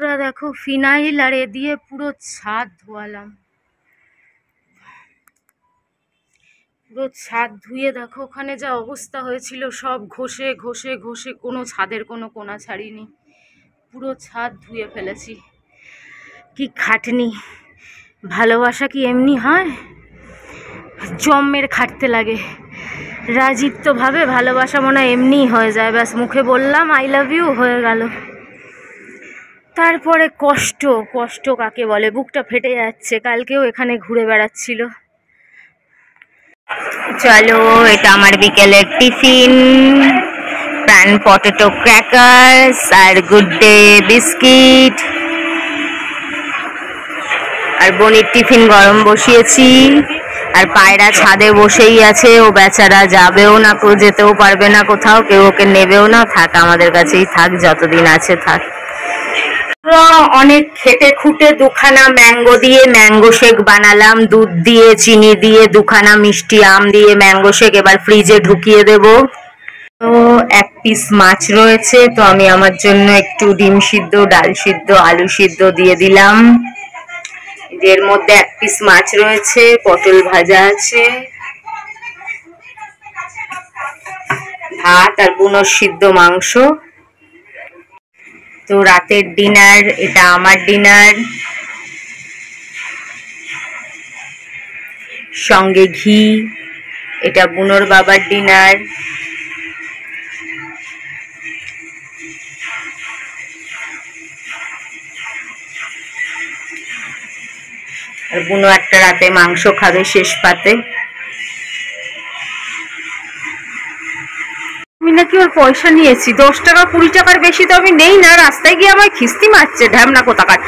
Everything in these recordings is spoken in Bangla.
পুরো দেখো ফিনাইল আর এ দিয়ে পুরো ছাদ ধোয়ালাম। পুরো ছাদ ধুয়ে দেখো ওখানে যা অবস্থা হয়েছিল, সব ঘষে ঘষে ঘষে কোনো ছাদের কোনো কোণা ছাড়িনি, পুরো ছাদ ধুয়ে ফেলেছি। কি খাটনি! ভালোবাসা কি এমনি হয়? জম্মের খাটতে লাগে। রাজীব তো ভাবে ভালোবাসা মনে হয় এমনিই হয়ে যায়, ব্যাস মুখে বললাম আই লাভ ইউ, হয়ে গেল। তারপরে কষ্ট, কষ্ট কাকে বলে, বুকটা ফেটে যাচ্ছে। কালকেও এখানে ঘুরে বেড়াচ্ছিল। চলো, এটা আমার বিকেলের টিফিন, প্যান পটেটো ক্র্যাকার্স আর গুড ডে বিস্কিট। আর বনির টিফিন গরম বসিয়েছি। আর পায়রা ছাদে বসেই আছে, ও বেচারা যাবেও না, যেতেও পারবে না কোথাও, কেউ ওকে নেবেও না। থাক, আমাদের কাছেই থাক, যতদিন আছে থাক। অনেক খেটে খুঁটে দুখানা ম্যাঙ্গো দিয়ে ম্যাঙ্গো শেক বানালাম, দুধ দিয়ে চিনি দিয়ে, দুখানা মিষ্টি আম দিয়ে ম্যাঙ্গো শেক। এবার ফ্রিজে ঢুকিয়ে দেব। তো এক পিস মাছ রয়েছে, তো আমি আমার জন্য একটু ডিম সিদ্ধ, ডাল সিদ্ধ, আলু সিদ্ধ দিয়ে দিলাম। এর মধ্যে এক পিস মাছ রয়েছে, পটল ভাজা আছে, ভাত আর বুনোর সিদ্ধ মাংস। তো রাতের ডিনার, এটা আমার ডিনার, সঙ্গে ঘি। এটা বুনোর বাবার ডিনার। আর বুনো একটা রাতে মাংস খাবে শেষ পাতে। আমি নাকি ওর পয়সা নিয়েছি 10 টাকা 20 টাকার বেশি তো আমি নেই না। রাস্তায় গিয়ে আমায় খিস্তি মারছে, ঢ্যামনা কোথাকার।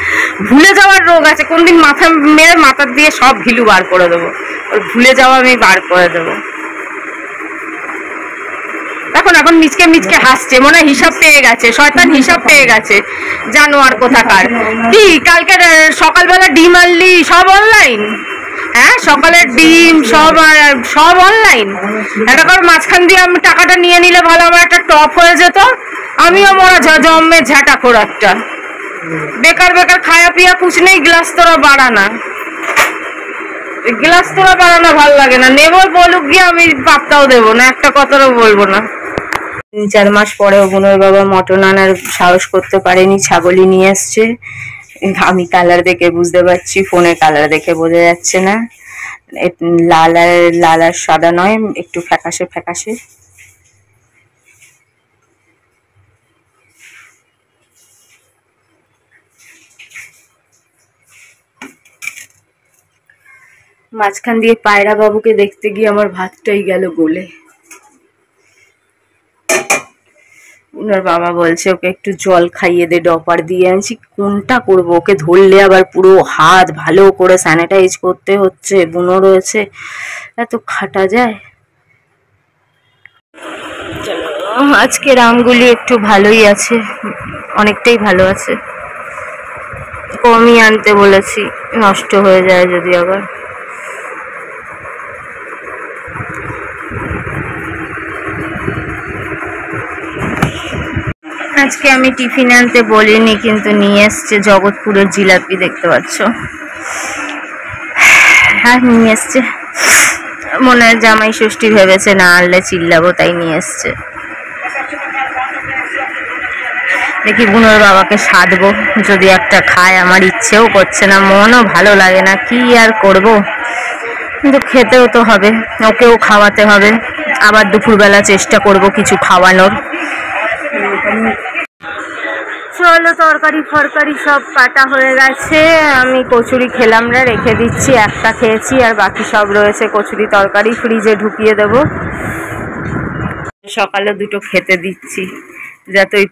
ভুলে যাওয়ার রোগ আছে, কোনদিন মাথা মেরে মাথার দিয়ে সব ভিলু বার করে দেবো। ওর ভুলে যাওয়া আমি বার করে দেবো। এখন মিচকে মিচকে হাসছে, মনে হয় হিসাব পেয়ে গেছে, শয়তান হিসাব পেয়ে গেছে, জানোয়ার কোথাকার। কি কালকে সকালবেলা ডিম আনলি, সব অনলাইন? হ্যাঁ, সকালের ডিম সব অনলাইন। একটা করে মাঝখান দিয়ে আমি টাকাটা নিয়ে নিলে ভালো, আমার একটা টপ হয়ে যেত। আমিও মরা জম্মে ঝাঁটা খোর একটা। বেকার বেকার খায়া পিয়া কুছ নেই, গ্লাস তোরা বাড়ানা, গ্লাস তোরা বাড়ানো ভাল লাগে না। নেবো বলুক গিয়ে, আমি পাত্তাও দেবো না, একটা কথাও বলবো না। 3-4 মাস পরে বুনোর বাবা মটন আনার সাহস করতে পারেনি, ছাগলই নিয়ে এসছে। আমি কালার দেখে বুঝতে পারছি, ফোনে কালার দেখে বোঝা যাচ্ছে না। লাল আর সাদা নয়, একটু ফ্যাকাশে ফ্যাকাশে। মাঝখান দিয়ে পায়রা বাবুকে দেখতে গিয়ে আমার ভাতটাই গেল গলে। ওনার বাবা বলছে ওকে একটু জল খাইয়ে দে ডপার দিয়ে। আনছি, কোনটা করবো? ওকে ধরলে আবার পুরো হাত ভালো করে স্যানিটাইজ করতে হচ্ছে, বুনো রয়েছে, এত খাটা যায়? আজকের আমগুলি একটু ভালোই আছে, অনেকটাই ভালো আছে। কমই আনতে বলেছি, নষ্ট হয়ে যায় যদি আবার। আজকে আমি টিফিন আনতে বলিনি, কিন্তু নিয়ে এসছে জগৎপুরের জিলাপি, দেখতে পাচ্ছ। হ্যাঁ, নিয়ে এসছে। মনে হয় জামাই ষষ্ঠী ভেবেছে, না আনলে চিল্লাবো, তাই নিয়ে এসছে। দেখি বুনোর বাবাকে সাধবো, যদি একটা খায়। আমার ইচ্ছেও করছে না, মনও ভালো লাগে না, কি আর করব। কিন্তু খেতেও তো হবে, ওকেও খাওয়াতে হবে। আবার দুপুরবেলা চেষ্টা করব কিছু খাওয়ানোর। চলো, তরকারি ফরকারি সব কাটা হয়ে গেছে। আমি কচুরি খেলাম না, রেখে দিচ্ছি। একটা খেয়েছি, আর বাকি সব রয়েছে কচুরি তরকারি, ফ্রিজে ঢুকিয়ে দেব। সকালে দুটো খেতে দিচ্ছি, যাতে ওই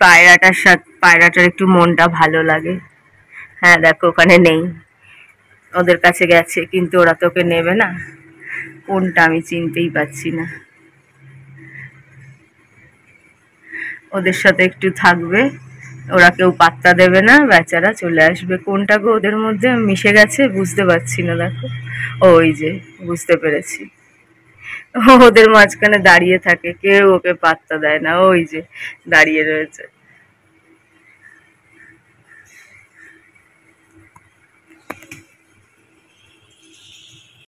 পায়রাটার একটু মনটা ভালো লাগে। হ্যাঁ দেখো, ওখানে নেই, ওদের কাছে গেছে, কিন্তু ওরা তো ওকে নেবে না। কোনটা আমি চিনতেই পারছি না। ওদের সাথে একটু থাকবে, ওরা কেউ পাত্তা দেবে না, বেচারা চলে আসবে। কোনটা গো ওদের মধ্যে মিশে গেছে, বুঝতে পারছি না। দেখো, ওই যে, বুঝতে পেরেছি, ওদের মাঝখানে দাঁড়িয়ে থাকে, কেউ ওকে পাত্তা দেয় না। ওই যে দাঁড়িয়ে রয়েছে।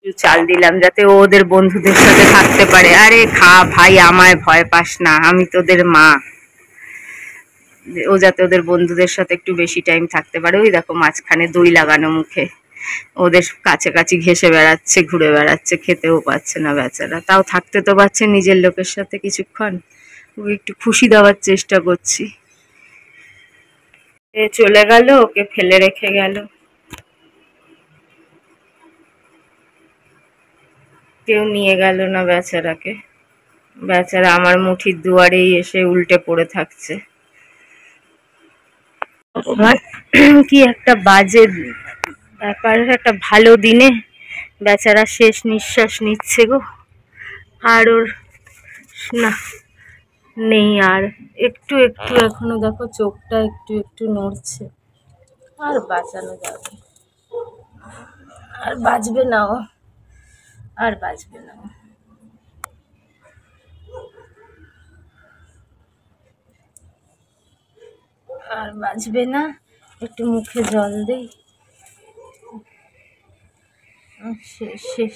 একটু চাল দিলাম যাতে ও ওদের বন্ধুদের সাথে থাকতে পারে। আরে খা ভাই, আমায় ভয় পাস না, আমি তোদের মা। ও যাতে ওদের বন্ধুদের সাথে একটু বেশি টাইম থাকতে পারে। ওই দেখো মাঝখানে দই লাগানো মুখে ওদের কাছাকাছি ঘেসে বেড়াচ্ছে, ঘুরে বেড়াচ্ছে, খেতেও পাচ্ছে না বেচারা, তাও থাকতে তো পারছে নিজের লোকের সাথে কিছুক্ষণ। ওকে একটু খুশি দেওয়ার চেষ্টা করছি। এ চলে গেল, ওকে ফেলে রেখে গেল, কেউ নিয়ে গেল না বেচারাকে। বেচারা আমার মুঠির দুয়ারেই এসে উল্টে পড়ে থাকছে। কি একটা বাজে ব্যাপার, একটা ভালো দিনে বেচারা শেষ নিঃশ্বাস নিচ্ছে গো। আর ওর না নেই আর একটু একটু, এখনো দেখো চোখটা একটু একটু নড়ছে। আর বাঁচানো যাবে, আর বাঁচবে না ও, আর বাঁচবে না। আর বাঁচবে না। একটু মুখে জল দেই।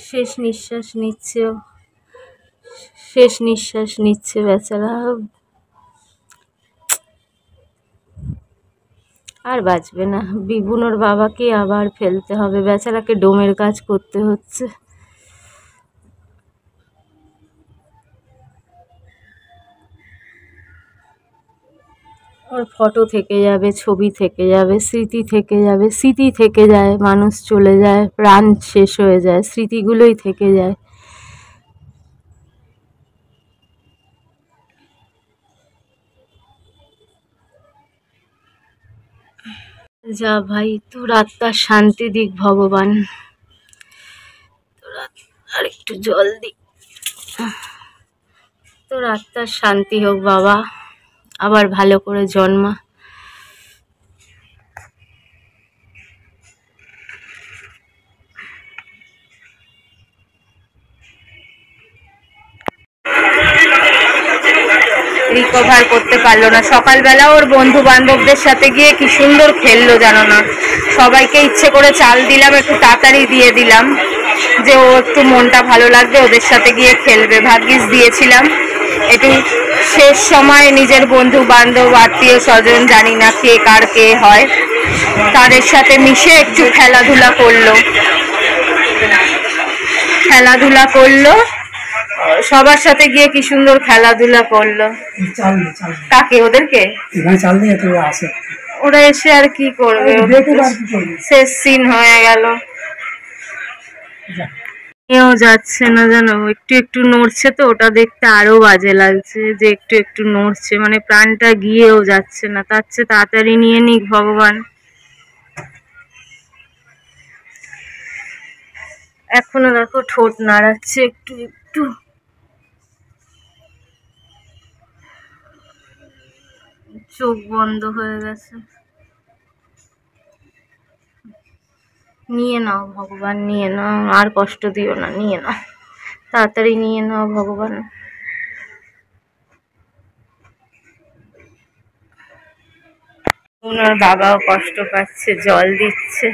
শেষ নিঃশ্বাস নিচ্ছে ও, শেষ নিঃশ্বাস নিচ্ছে বেচারা। আর বাঁচবে না। বিভুনোর বাবাকে আবার ফেলতে হবে, বেচারাকে ডোমের কাজ করতে হচ্ছে। ওর ফটো থেকে যাবে, ছবি থেকে যাবে, স্মৃতি থেকে যাবে। স্মৃতি থেকে যায়, মানুষ চলে যায়, প্রাণ শেষ হয়ে যায়, স্মৃতিগুলোই থেকে যায়। যা ভাই, তোর আত্মার শান্তি দিক ভগবান। আর একটু জল দি, তোর আত্মার শান্তি হোক বাবা, আবার ভালো করে জন্মা। রিকভার করতে পারলো না। সকালবেলা ওর বন্ধু বান্ধবদের সাথে গিয়ে কি সুন্দর খেললো জানো না। সবাইকে ইচ্ছে করে চাল দিলাম, একটু তাড়াতাড়ি দিয়ে দিলাম যে ও একটু মনটা ভালো লাগবে, ওদের সাথে গিয়ে খেলবে। ভাগ্যিস দিয়েছিলাম। একটু শেষ সময় নিজের বন্ধু বান্ধব, আত্মীয় স্বজন, জানি না কে কার কে হয়, তাদের সাথে মিশে একটু খেলাধুলা করলো, খেলাধুলা করলো। সবার সাথে গিয়ে কি সুন্দর খেলাধুলা করলো। কাকে? ওদেরকে? ওরা এসে আর কি করবে, শেষ সিন হয়ে গেল। এও যাচ্ছে না জানো, একটু একটু নড়ছে তো, ওটা দেখতে আরো বাজে লাগছে যে একটু একটু নড়ছে, মানে প্রাণটা গিয়েও যাচ্ছে না। তার চেয়ে তাড়াতাড়ি নিয়ে নিক ভগবান। এখনো দেখো ঠোঁট নাড়াচ্ছে একটু একটু। চোখ বন্ধ হয়ে গেছে। নিয়ে নাও ভগবান, নিয়ে নাও, আর কষ্ট দিও না, নিয়ে নাও, তাড়াতাড়ি নিয়ে নাও ভগবান। ওনার বাবাও কষ্ট পাচ্ছে, জল দিচ্ছে।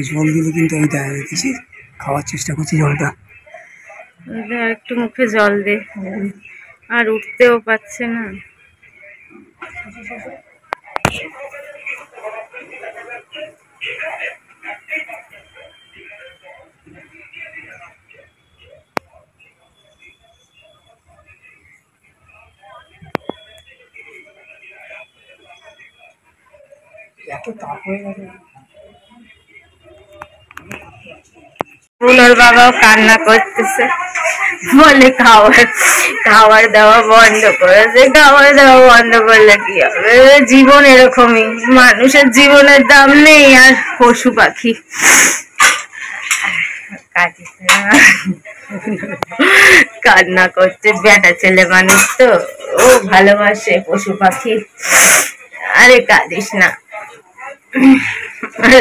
জল দিলে কিন্তু আমি দেখা দেখেছি, খাওয়ার চেষ্টা করছি জলটা। একটু মুখে জল দে, আর উঠতেও পারছে না। এত তাপ হয়ে গেছে। ওনার বাবাও কান্না করতেছে, বলে খাবার দেওয়া বন্ধ করেছে। খাবার দেওয়া বন্ধ করলে কি হবে? জীবন এরকমই, মানুষের জীবনের দাম নেই, আর পশু পাখি। কান্না করছে, বেটা ছেলে মানুষ তো, ও ভালোবাসে পশু পাখি। আরে কাঁদিস না।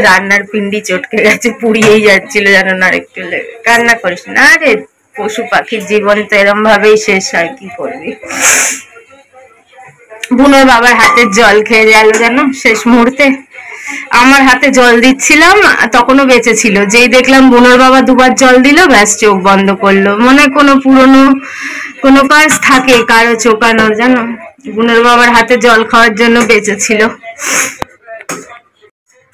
রান্নার পিন্ডি চটকে গেছে, পুড়িয়েই যাচ্ছিল জানো না, একটু কান্না করিস না। আরে পশু পাখির জীবন তো এরম ভাবেই শেষ হয়, কি করবি। বুনোর বাবার হাতের জল খেয়ে গেল জানো শেষ মুহূর্তে। আমার হাতে জল দিচ্ছিলাম, তখনও বেঁচে ছিল। যেই দেখলাম বুনোর বাবা দুবার জল দিল, ব্যাস চোখ বন্ধ করলো। মনে কোনো পুরনো কোনো কাজ থাকে কারো চোকানোর, জানো? বুনোর বাবার হাতে জল খাওয়ার জন্য বেঁচে ছিল।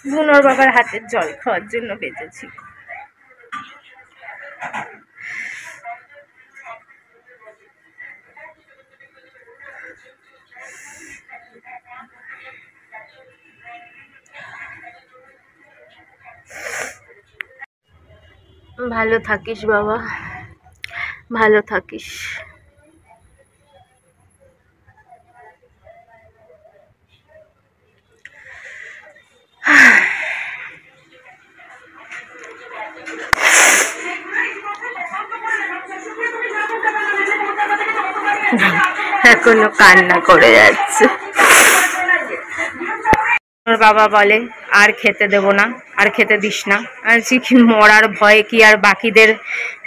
বুনোর বাবার হাতের জল খাওয়ার জন্য বেঁচে ছিল। ভালো থাকিস বাবা, ভালো থাকিস। এখনো কান্না করে যাচ্ছে। ওর বাবা বলে আর খেতে দেব না, আর খেতে দিস না। আর কি মরার ভয়ে কি আর বাকিদের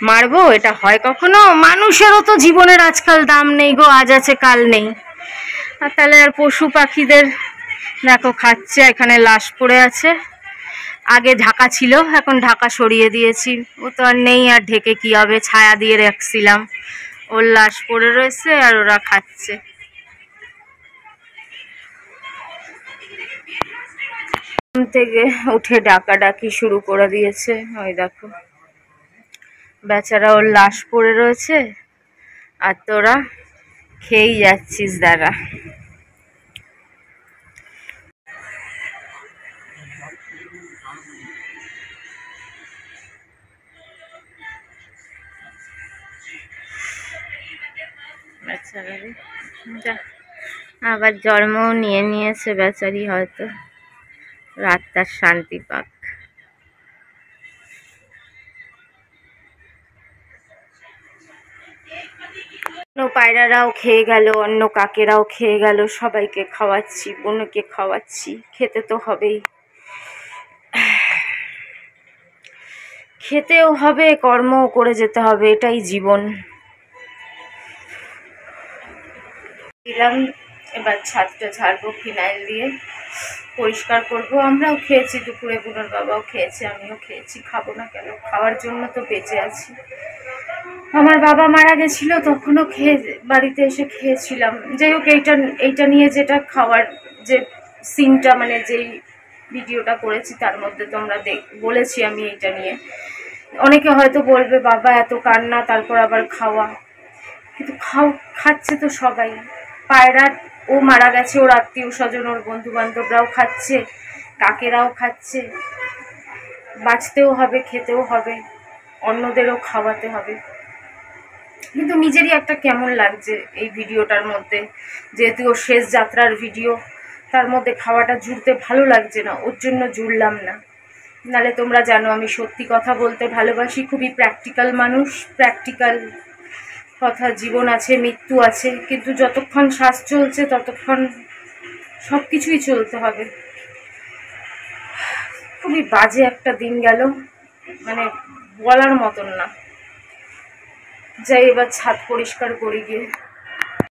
মারবো? এটা হয় কখনো? মানুষেরও তো জীবনের আজকাল দাম নেই গো, আজ আছে কাল নেই। আর তাহলে আর পশু পাখিদের দেখো খাচ্ছে, এখানে লাশ পড়ে আছে। আগে ঢাকা ছিল, এখন ঢাকা সরিয়ে দিয়েছি। ও তো আর নেই, আর ঢেকে কি হবে? ছায়া দিয়ে রাখছিলাম, ওর লাশ পড়ে রয়েছে আর ওরা খাচ্ছে। থেকে উঠে ডাকাডাকি শুরু করে দিয়েছে। ওই দেখো বেচারা, ওর লাশ পড়ে রয়েছে আর তোরা খেয়েই যাচ্ছিস। দাঁড়া, বেচারা যা, আবার জন্মও নিয়ে নিয়েছে বেচারি, হয়তো রাত তার শান্তি পাক। অন্য পায়রারাও খেয়ে গেল, অন্য কাকেরাও খেয়ে গেল, সবাইকে খাওয়াচ্ছি, বোনকে খাওয়াচ্ছি। খেতে তো হবেই, খেতেও হবে, কর্মও করে যেতে হবে, এটাই জীবন। দিলাম, এবার ছাদটা ঝাড়বো ফিনাইল দিয়ে, পরিষ্কার করবো। আমরাও খেয়েছি দুপুরে, বুনোর বাবাও খেয়েছে, আমিও খেয়েছি। খাবো না কেন? খাওয়ার জন্য তো বেঁচে আছি। আমার বাবা মারা গেছিল, তখনও বাড়িতে এসে খেয়েছিলাম। যাই হোক, এইটা নিয়ে যেটা খাওয়ার যে সিনটা, মানে যেই ভিডিওটা করেছি তার মধ্যে তোমরা বলেছি আমি এইটা নিয়ে। অনেকে হয়তো বলবে বাবা এত কান্না, তারপর আবার খাওয়া, কিন্তু খাচ্ছে তো সবাই। পায়রা ও মারা গেছে, ওর আত্মীয় স্বজন, ওর বন্ধু বান্ধবরাও খাচ্ছে, কাকেরাও খাচ্ছে। বাঁচতেও হবে, খেতেও হবে, অন্যদেরও খাওয়াতে হবে। কিন্তু নিজেরই একটা কেমন লাগছে এই ভিডিওটার মধ্যে, যেহেতু ওর শেষ যাত্রার ভিডিও, তার মধ্যে খাওয়াটা জুড়তে ভালো লাগছে না, ওর জন্য জুড়লাম না। নালে তোমরা জানো আমি সত্যি কথা বলতে ভালোবাসি, খুবই প্র্যাকটিক্যাল মানুষ। প্র্যাকটিক্যাল কথা, জীবন আছে, মৃত্যু আছে, কিন্তু যতক্ষণ শ্বাস চলছে ততক্ষণ সব কিছুই চলতে হবে। খুবই বাজে একটা দিন গেল, মানে বলার মতন না। যাই, এবার ছাদ পরিষ্কার করি গিয়ে।